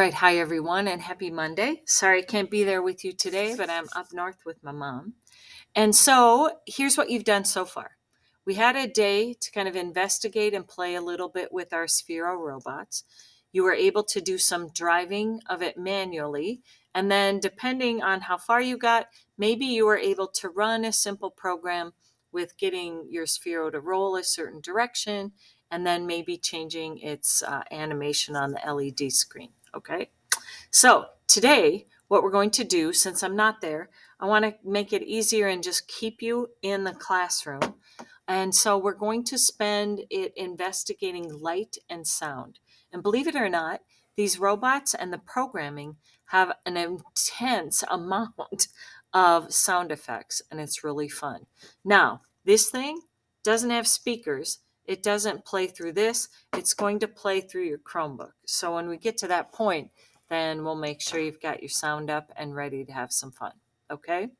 right. Hi, everyone, and happy Monday. Sorry I can't be there with you today, but I'm up north with my mom. And so here's what you've done so far. We had a day to kind of investigate and play a little bit with our Sphero robots. You were able to do some driving of it manually. And then, depending on how far you got, maybe you were able to run a simple program with getting your Sphero to roll a certain direction and then maybe changing its animation on the LED screen. Okay. So today, what we're going to do, since I'm not there, I want to make it easier and just keep you in the classroom. And so we're going to spend it investigating light and sound. And believe it or not, these robots and the programming have an intense amount of sound effects, and it's really fun. Now, this thing doesn't have speakers. It doesn't play through this. It's going to play through your Chromebook. So when we get to that point, then we'll make sure you've got your sound up and ready to have some fun. Okay?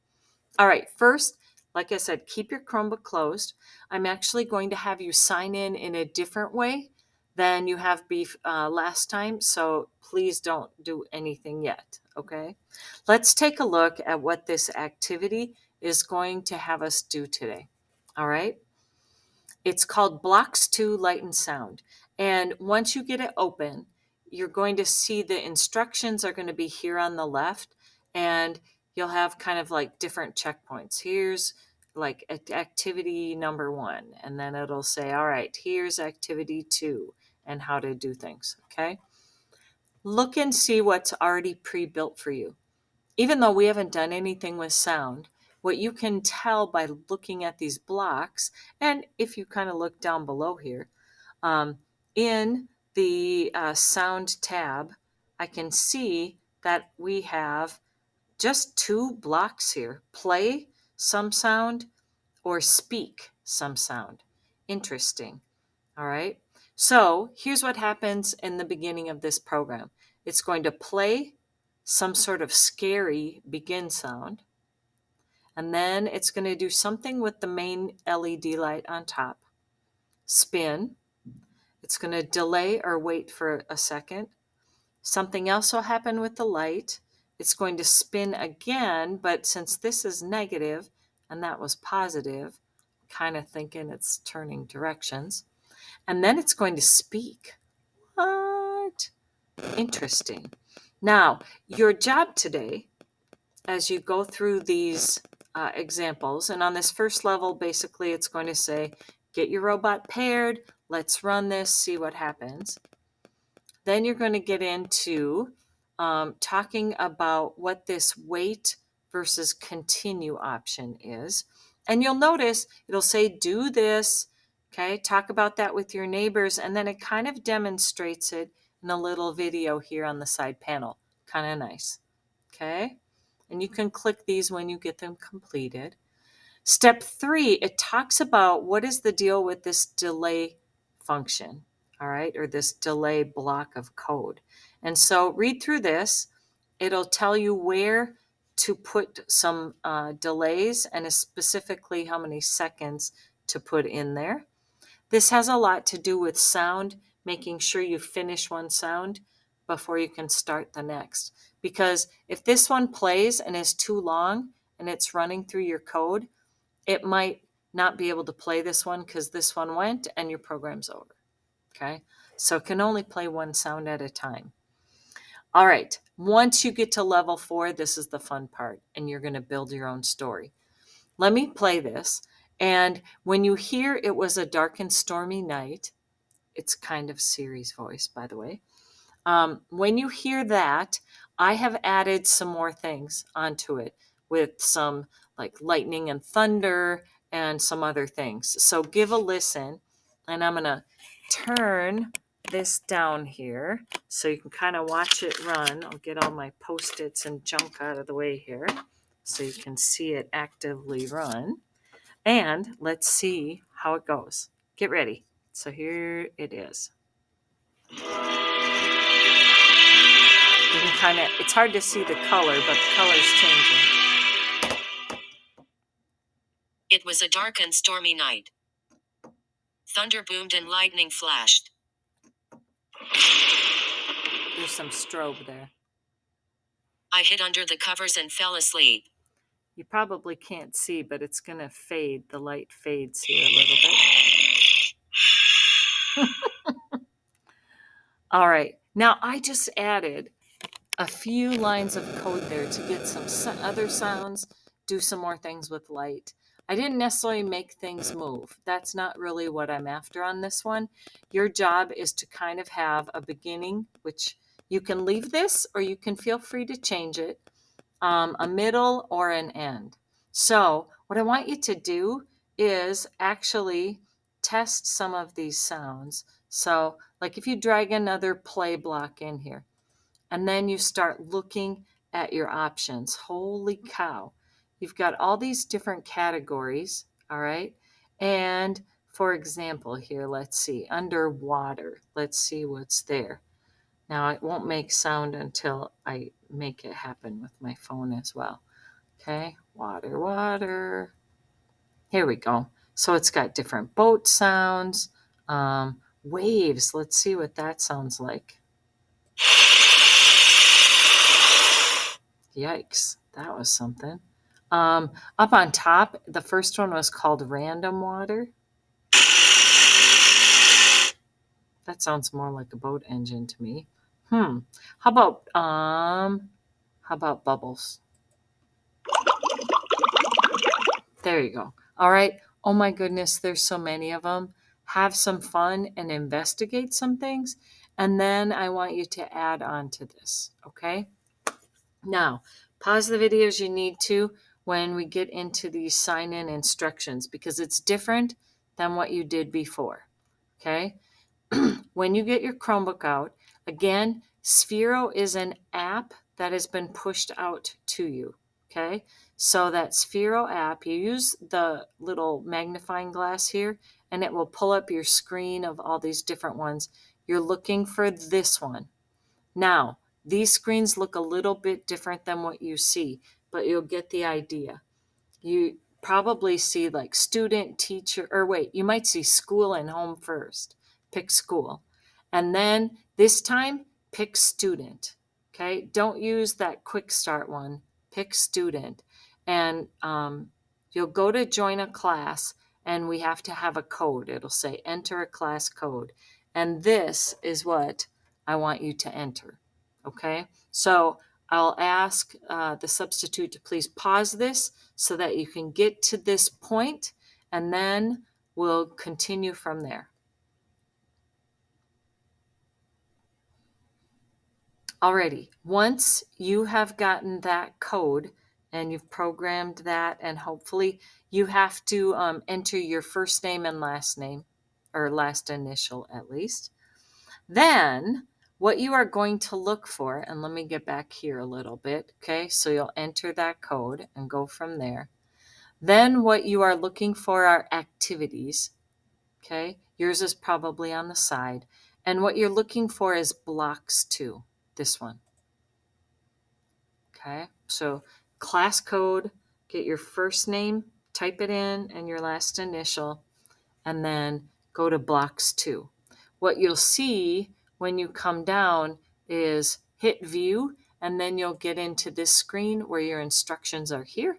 All right, first, like I said, keep your Chromebook closed. I'm actually going to have you sign in a different way than you have last time, so please don't do anything yet, okay? Let's take a look at what this activity is going to have us do today, all right? It's called Blocks 2 Light and Sound. And once you get it open, you're going to see the instructions are going to be here on the left, and you'll have kind of like different checkpoints. Here's like activity number 1, and then it'll say, all right, here's activity 2 and how to do things. Okay. Look and see what's already pre-built for you. Even though we haven't done anything with sound, what you can tell by looking at these blocks, and if you kind of look down below here, in the sound tab, I can see that we have just 2 blocks here: play some sound or speak some sound. Interesting. All right. So here's what happens in the beginning of this program. It's going to play some sort of scary begin sound, and then it's going to do something with the main LED light on top. Spin. It's going to delay or wait for a second. Something else will happen with the light. It's going to spin again, but since this is negative and that was positive, kind of thinking it's turning directions. And then it's going to speak. What? Interesting. Now, your job today, as you go through these examples, and on this first level, basically it's going to say, get your robot paired, let's run this, see what happens. Then you're going to get into talking about what this wait versus continue option is. And you'll notice it'll say, do this, okay? Talk about that with your neighbors. And then it kind of demonstrates it in a little video here on the side panel. Kind of nice, okay? And you can click these when you get them completed. Step 3, it talks about what is the deal with this delay function, all right, or this delay block of code. And so read through this. It'll tell you where to put some delays and specifically how many seconds to put in there. This has a lot to do with sound, making sure you finish one sound before you can start the next. Because if this one plays and is too long and it's running through your code, it might not be able to play this one because this one went and your program's over. Okay, so it can only play one sound at a time. All right, once you get to level 4, this is the fun part, and you're going to build your own story. Let me play this, and when you hear it was a dark and stormy night, it's kind of Siri's voice, by the way. When you hear that, I have added some more things onto it with some like lightning and thunder and some other things. So give a listen, and I'm going to turn this down here so you can kind of watch it run. I'll get all my Post-its and junk out of the way here so you can see it actively run. And let's see how it goes. Get ready. So here it is. You can kind of, it's hard to see the color, but the color's changing. It was a dark and stormy night. Thunder boomed and lightning flashed. There's some strobe there. I hid under the covers and fell asleep. You probably can't see, but it's going to fade. The light fades here a little bit. All right. Now I just added a few lines of code there to get some other sounds, do some more things with light. I didn't necessarily make things move. That's not really what I'm after on this one. Your job is to kind of have a beginning, which you can leave this or you can feel free to change it, a middle or an end. So what I want you to do is actually test some of these sounds. So like if you drag another play block in here, and then you start looking at your options. Holy cow. You've got all these different categories, all right? And for example, here, let's see, underwater. Let's see what's there. Now, it won't make sound until I make it happen with my phone as well. Okay, water, water. Here we go. So it's got different boat sounds, waves. Let's see what that sounds like. Yikes, that was something. Up on top, the first one was called Random Water. That sounds more like a boat engine to me. How about bubbles? There you go. All right. Oh my goodness, there's so many of them. Have some fun and investigate some things. And then I want you to add on to this, okay? Now, pause the video as you need to when we get into these sign-in instructions because it's different than what you did before, okay? When you get your Chromebook out, again, Sphero is an app that has been pushed out to you, okay? So that Sphero app, you use the little magnifying glass here, and it will pull up your screen of all these different ones. You're looking for this one. Now, these screens look a little bit different than what you see, but you'll get the idea. You probably see like student, teacher, or wait, you might see school and home first. Pick school. And then this time, pick student. Okay. Don't use that quick start one. Pick student. And you'll go to join a class, and we have to have a code. It'll say enter a class code. And this is what I want you to enter. Okay. So I'll ask the substitute to please pause this so that you can get to this point, and then we'll continue from there. Alrighty, once you have gotten that code and you've programmed that, and hopefully you have to enter your first name and last name, or last initial at least. Then what you are going to look for, and let me get back here a little bit, okay? So you'll enter that code and go from there. Then what you are looking for are activities, okay? Yours is probably on the side. And what you're looking for is blocks 2, this one, okay? So class code, get your first name, type it in, and your last initial, and then go to blocks 2. What you'll see when you come down is hit view, and then you'll get into this screen where your instructions are here,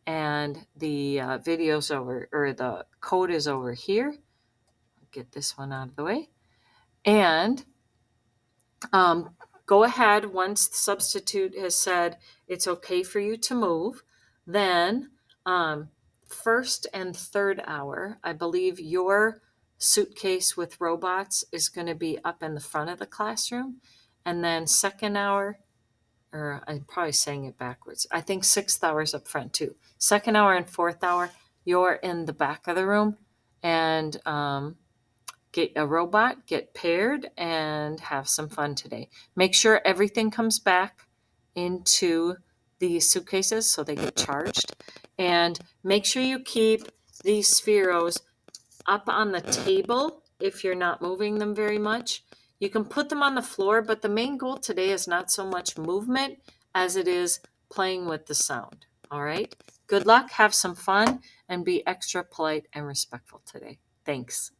and the video's over, or the code is over here. I'll get this one out of the way. And go ahead, once the substitute has said it's okay for you to move, then first and third hour, I believe your suitcase with robots is going to be up in the front of the classroom. And then second hour, or I'm probably saying it backwards. I think sixth hour is up front too. Second hour and fourth hour, you're in the back of the room, and get a robot, get paired, and have some fun today. Make sure everything comes back into the suitcases so they get charged. And make sure you keep these Spheros up on the table if you're not moving them very much. You can put them on the floor, but the main goal today is not so much movement as it is playing with the sound. All right? Good luck, have some fun, and be extra polite and respectful today. Thanks.